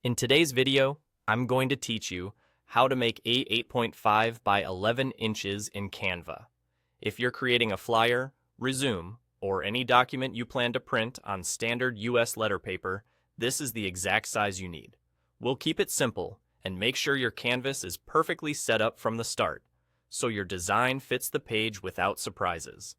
In today's video, I'm going to teach you how to make a 8.5 by 11 inches in Canva. If you're creating a flyer, resume, or any document you plan to print on standard US letter paper, this is the exact size you need. We'll keep it simple and make sure your canvas is perfectly set up from the start, so your design fits the page without surprises.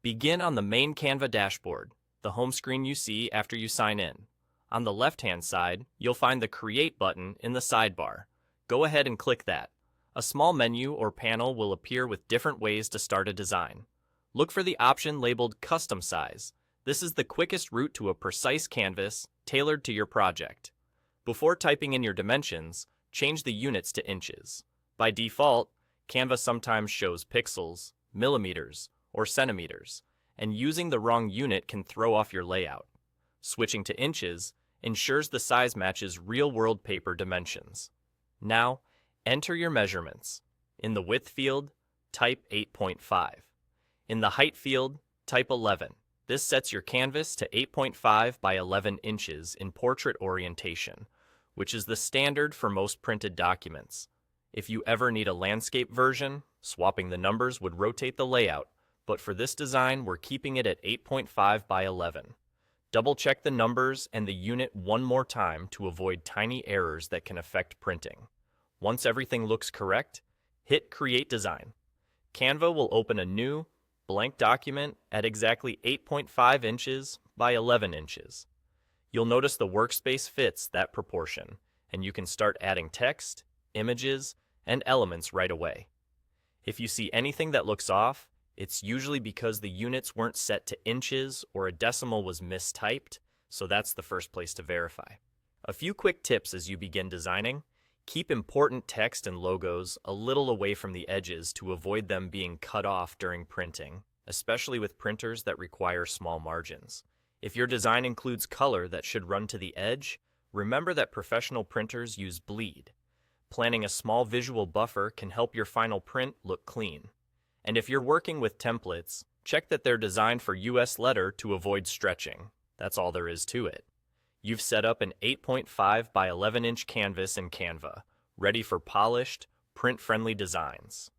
Begin on the main Canva dashboard, the home screen you see after you sign in. On the left-hand side, you'll find the Create button in the sidebar. Go ahead and click that. A small menu or panel will appear with different ways to start a design. Look for the option labeled Custom Size. This is the quickest route to a precise canvas tailored to your project. Before typing in your dimensions, change the units to inches. By default, Canva sometimes shows pixels, millimeters, or centimeters, and using the wrong unit can throw off your layout. Switching to inches ensures the size matches real-world paper dimensions. Now, enter your measurements. In the width field, type 8.5. In the height field, type 11. This sets your canvas to 8.5 by 11 inches in portrait orientation, which is the standard for most printed documents. If you ever need a landscape version, swapping the numbers would rotate the layout, but for this design, we're keeping it at 8.5 by 11. Double-check the numbers and the unit one more time to avoid tiny errors that can affect printing. Once everything looks correct, hit Create Design. Canva will open a new, blank document at exactly 8.5 inches by 11 inches. You'll notice the workspace fits that proportion, and you can start adding text, images, and elements right away. If you see anything that looks off, it's usually because the units weren't set to inches or a decimal was mistyped, so that's the first place to verify. A few quick tips as you begin designing. Keep important text and logos a little away from the edges to avoid them being cut off during printing, especially with printers that require small margins. If your design includes color that should run to the edge, remember that professional printers use bleed. Planning a small visual buffer can help your final print look clean. And if you're working with templates, check that they're designed for US letter to avoid stretching. That's all there is to it. You've set up an 8.5 by 11 inch canvas in Canva, ready for polished, print-friendly designs.